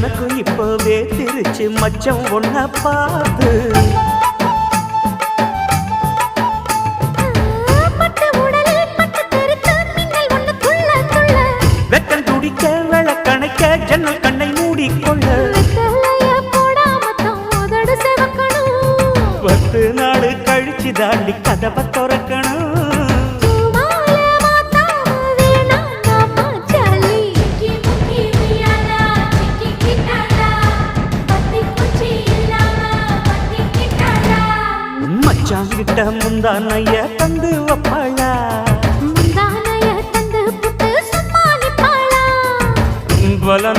எனக்கும் இப்பவே திருச்சி மச்சம் ஒன்ன பார்த்து வெக்கம் துடிக்க விளக்கணைக்க ஜன்னல் கண்ணை மூடிக்கொள்ள 10 நாள் கழிச்சு தாண்டி கதவை திறக்கணும் மச்சாங்கிட்ட முந்தானைய தந்து வப்பாளா பல